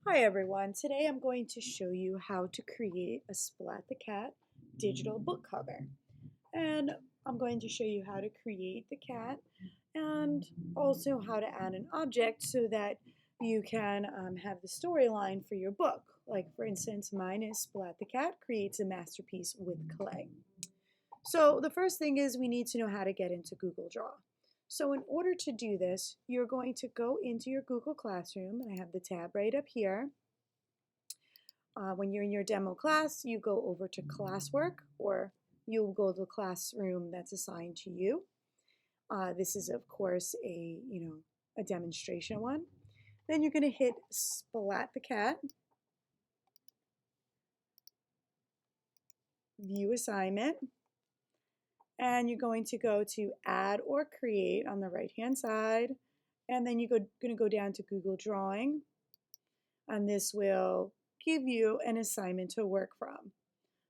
Hi everyone, today I'm going to show you how to create a Splat the Cat digital book cover. And I'm going to show you how to create the cat and also how to add an object so that you can have the storyline for your book. Like for instance, mine is Splat the Cat creates a masterpiece with clay. So the first thing is we need to know how to get into Google Draw. So in order to do this, you're going to go into your Google Classroom, and I have the tab right up here. When you're in your demo class, you go over to classwork, or you'll go to the classroom that's assigned to you. This is of course a demonstration one. Then you're going to hit Splat the Cat, view assignment, and you're going to go to add or create on the right hand side, and then you're going to go down to Google Drawing, and this will give you an assignment to work from.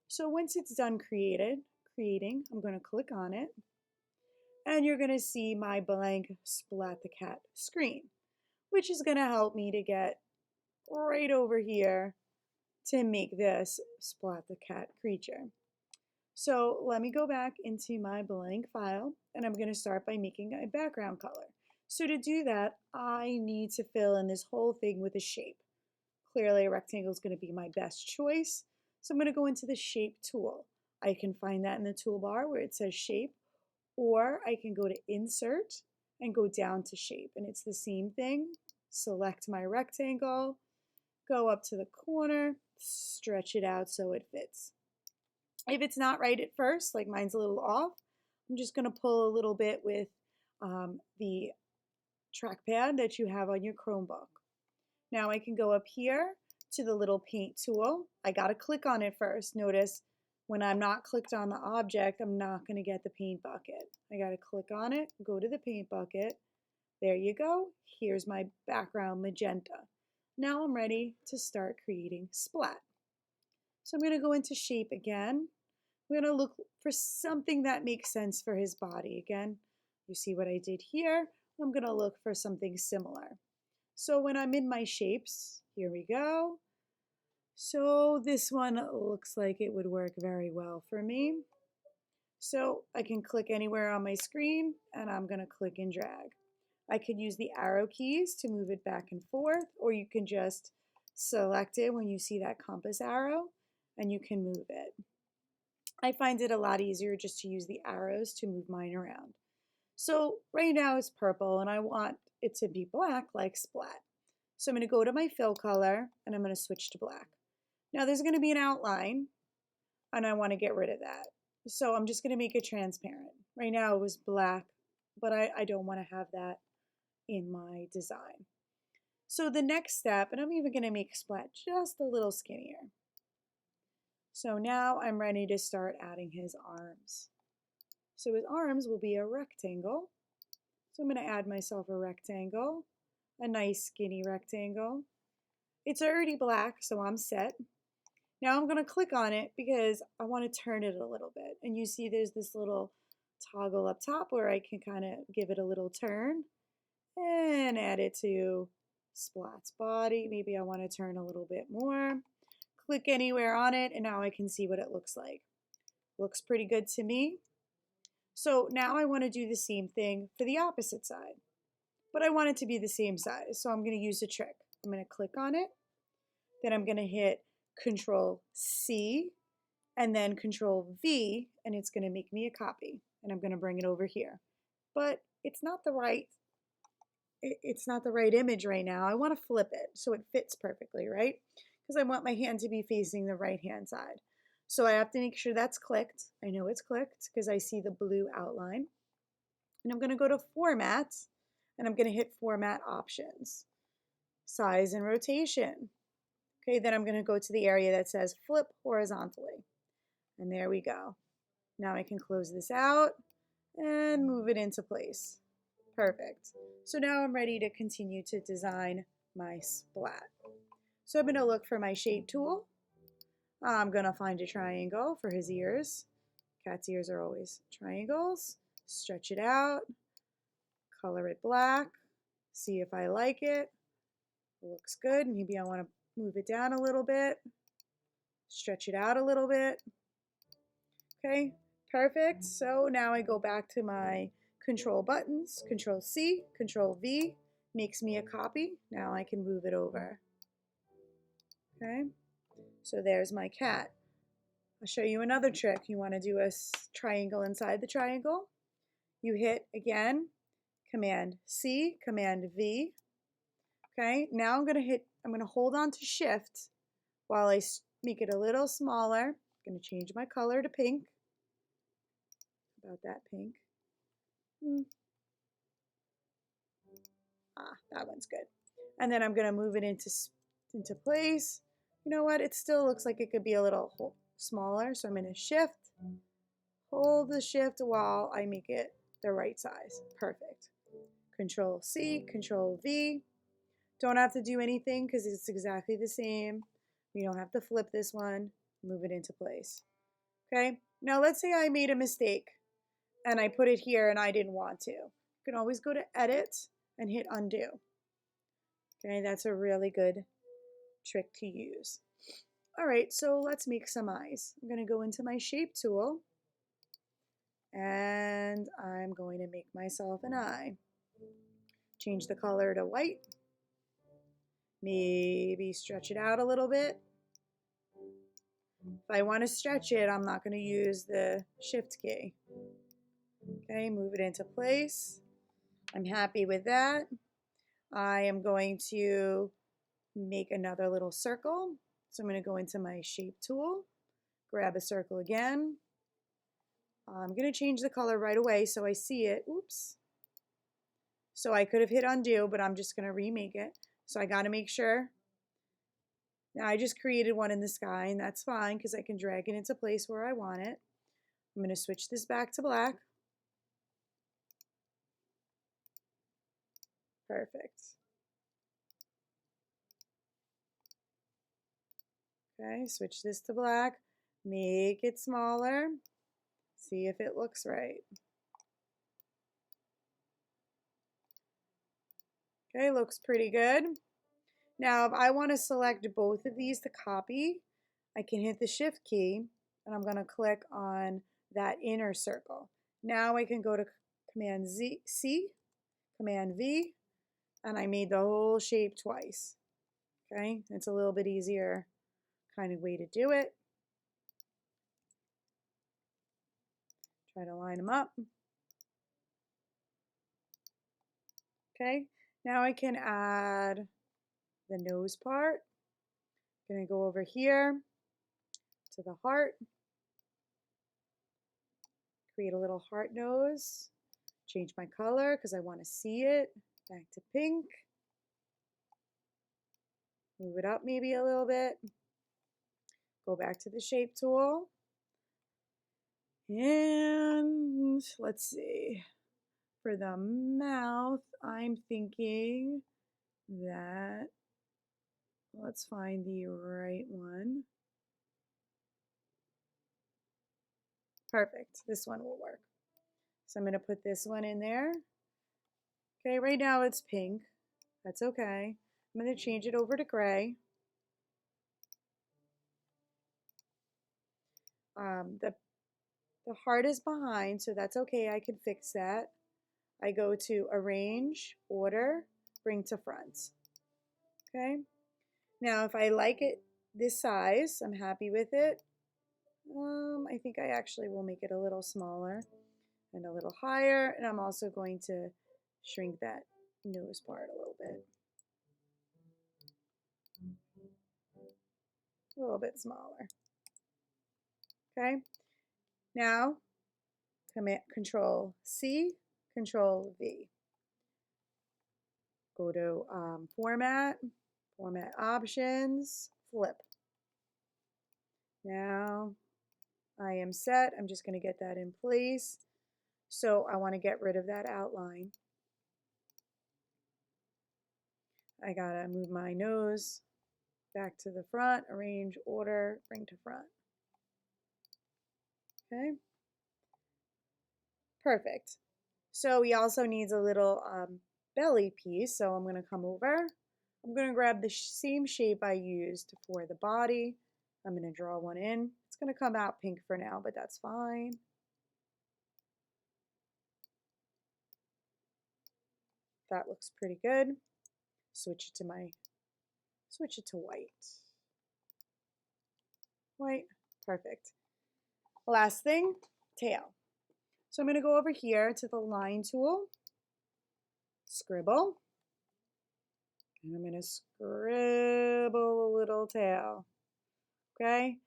So once it's done creating, I'm going to click on it, and you're going to see my blank Splat the Cat screen, which is going to help me to get right over here to make this Splat the Cat creature. So let me go back into my blank file, and I'm going to start by making a background color. So to do that, I need to fill in this whole thing with a shape. Clearly a rectangle is going to be my best choice. So I'm going to go into the shape tool. I can find that in the toolbar where it says shape, or I can go to insert and go down to shape. And it's the same thing. Select my rectangle, go up to the corner, stretch it out so it fits. If it's not right at first, like mine's a little off, I'm just going to pull a little bit with the trackpad that you have on your Chromebook. Now I can go up here to the little paint tool. I got to click on it first. Notice when I'm not clicked on the object, I'm not going to get the paint bucket. I got to click on it, go to the paint bucket. There you go. Here's my background magenta. Now I'm ready to start creating Splat. So I'm going to go into shape again. We're going to look for something that makes sense for his body. Again, you see what I did here. I'm going to look for something similar. So when I'm in my shapes, here we go. So this one looks like it would work very well for me. So I can click anywhere on my screen, and I'm going to click and drag. I could use the arrow keys to move it back and forth, or you can just select it when you see that compass arrow, and you can move it. I find it a lot easier just to use the arrows to move mine around. So right now it's purple, and I want it to be black like Splat. So I'm going to go to my fill color, and I'm going to switch to black. Now there's going to be an outline, and I want to get rid of that. So I'm just going to make it transparent. Right now it was black, but I don't want to have that in my design. So the next step, and I'm even going to make Splat just a little skinnier. So now I'm ready to start adding his arms. So his arms will be a rectangle. So I'm going to add myself a rectangle, a nice skinny rectangle. It's already black, so I'm set. Now I'm going to click on it because I want to turn it a little bit. And you see there's this little toggle up top where I can kind of give it a little turn and add it to Splat's body. Maybe I want to turn a little bit more. Click anywhere on it, and now I can see what it looks like. Looks pretty good to me. So now I want to do the same thing for the opposite side, but I want it to be the same size. So I'm going to use a trick. I'm going to click on it, then I'm going to hit Control C and then Control V, and it's going to make me a copy, and I'm going to bring it over here. But it's not the right image right now. I want to flip it so it fits perfectly, right? Because I want my hand to be facing the right hand side. So I have to make sure that's clicked. I know it's clicked because I see the blue outline. And I'm going to go to Format, and I'm going to hit Format Options, Size and Rotation. Okay, then I'm going to go to the area that says Flip Horizontally. And there we go. Now I can close this out and move it into place. Perfect. So now I'm ready to continue to design my Splat. So I'm going to look for my shape tool. I'm going to find a triangle for his ears. Cat's ears are always triangles. Stretch it out. Color it black. See if I like it. It looks good. Maybe I want to move it down a little bit, stretch it out a little bit. Okay, perfect. So now I go back to my control buttons, Control C, Control V, makes me a copy. Now I can move it over. Okay, so there's my cat. I'll show you another trick. You want to do a triangle inside the triangle. You hit again, Command C, Command V. Okay, now I'm going to hold on to Shift while I make it a little smaller. I'm going to change my color to pink. About that pink. That one's good. And then I'm going to move it into place. You know what? It still looks like it could be a little smaller. So I'm going to Shift, hold the Shift while I make it the right size. Perfect. Control C, Control V. Don't have to do anything because it's exactly the same. We don't have to flip this one. Move it into place. Okay. Now let's say I made a mistake and I put it here and I didn't want to. You can always go to Edit and hit Undo. Okay, that's a really good trick to use. All right, so let's make some eyes. I'm going to go into my Shape tool and I'm going to make myself an eye. Change the color to white. Maybe stretch it out a little bit. If I want to stretch it, I'm not going to use the Shift key. Okay, move it into place. I'm happy with that. I am going to make another little circle. So I'm going to go into my Shape tool, grab a circle again. I'm going to change the color right away so I see it. Oops. So I could have hit Undo, but I'm just going to remake it. So I got to make sure. Now I just created one in the sky, and that's fine because I can drag it into place where I want it. I'm going to switch this back to black. Perfect. Okay, switch this to black. Make it smaller. See if it looks right. Okay, looks pretty good. Now, if I want to select both of these to copy, I can hit the Shift key, and I'm going to click on that inner circle. Now I can go to Command C, Command V, and I made the whole shape twice. Okay, it's a little bit easier kind of way to do it. Try to line them up. Okay, now I can add the nose part. I'm going to go over here to the heart. Create a little heart nose. Change my color because I want to see it. Back to pink. Move it up maybe a little bit. Go back to the Shape tool. And let's see. For the mouth, I'm thinking that, let's find the right one. Perfect. This one will work. So I'm going to put this one in there. Okay, right now it's pink. That's okay. I'm going to change it over to gray. The heart is behind, so that's okay. I can fix that. I go to Arrange, Order, Bring to Front. Okay. Now, if I like it this size, I'm happy with it. I think I actually will make it a little smaller and a little higher, and I'm also going to shrink that nose part a little bit. A little bit smaller. Okay. Now, Control C, Control V. Go to Format, Format Options, Flip. Now I am set. I'm just going to get that in place. So I want to get rid of that outline. I got to move my nose back to the front, arrange, order, bring to front. Okay. Perfect. So he also needs a little belly piece. So I'm going to come over. I'm going to grab the same shape I used for the body. I'm going to draw one in. It's going to come out pink for now, but that's fine. That looks pretty good. Switch it to white. White, perfect. Last thing, tail. So I'm going to go over here to the line tool, scribble, and I'm going to scribble a little tail. Okay,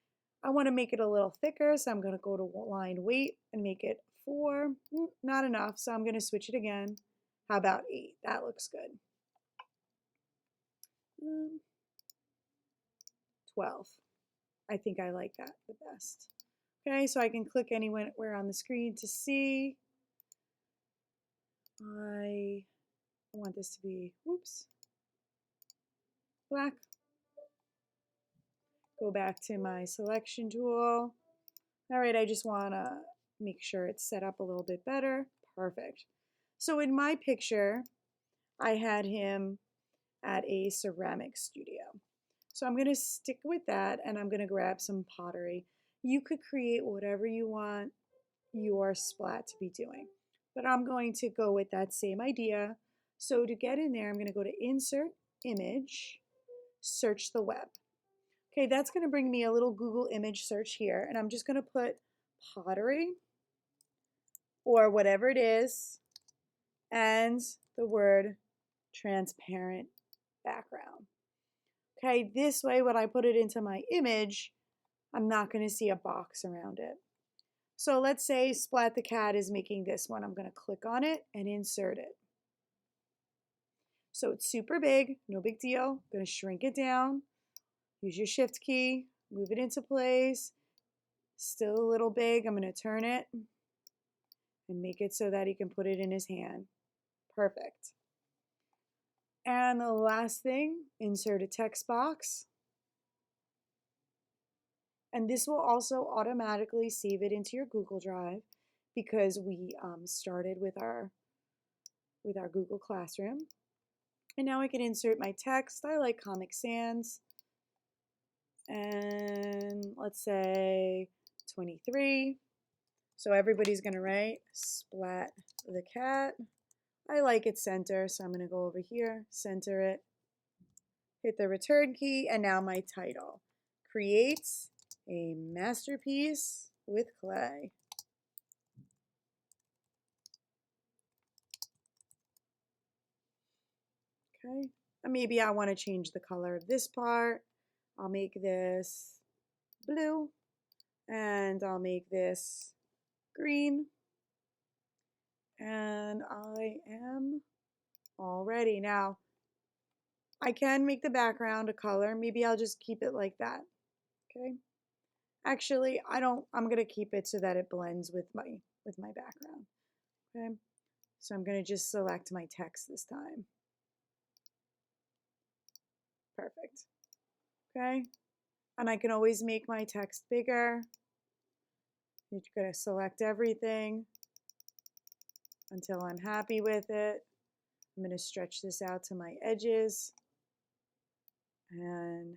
I want to make it a little thicker, so I'm going to go to line weight and make it 4. Not enough, so I'm going to switch it again. How about 8? That looks good. 12. I think I like that the best. Okay, so I can click anywhere on the screen to see. I want this to be, whoops, black. Go back to my selection tool. All right, I just want to make sure it's set up a little bit better. Perfect. So in my picture, I had him at a ceramic studio. So I'm going to stick with that, and I'm going to grab some pottery. You could create whatever you want your splat to be doing, but I'm going to go with that same idea. So to get in there, I'm going to go to Insert, Image, Search the Web. Okay, that's going to bring me a little Google image search here, and I'm just going to put pottery or whatever it is and the word transparent background. Okay, this way when I put it into my image, I'm not going to see a box around it. So let's say Splat the Cat is making this one. I'm going to click on it and insert it. So it's super big, no big deal. I'm going to shrink it down. Use your shift key, move it into place. Still a little big. I'm going to turn it and make it so that he can put it in his hand. Perfect. And the last thing, insert a text box. And this will also automatically save it into your Google Drive because we started with our Google Classroom. And now I can insert my text. I like Comic Sans. And let's say 23. So everybody's going to write Splat the Cat. I like it center, so I'm going to go over here, center it, hit the return key, and now my title. Creates a masterpiece with clay. Okay, and maybe I want to change the color of this part. I'll make this blue, and I'll make this green. And I am all ready. Now, I can make the background a color. Maybe I'll just keep it like that. Okay. Actually, I'm going to keep it so that it blends with my background. Okay. So I'm going to just select my text this time. Perfect. Okay. And I can always make my text bigger. You're going to select everything until I'm happy with it. I'm going to stretch this out to my edges. And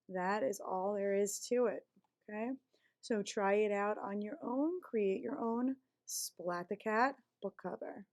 that is all there is to it. Okay, so try it out on your own. Create your own Splat the Cat book cover.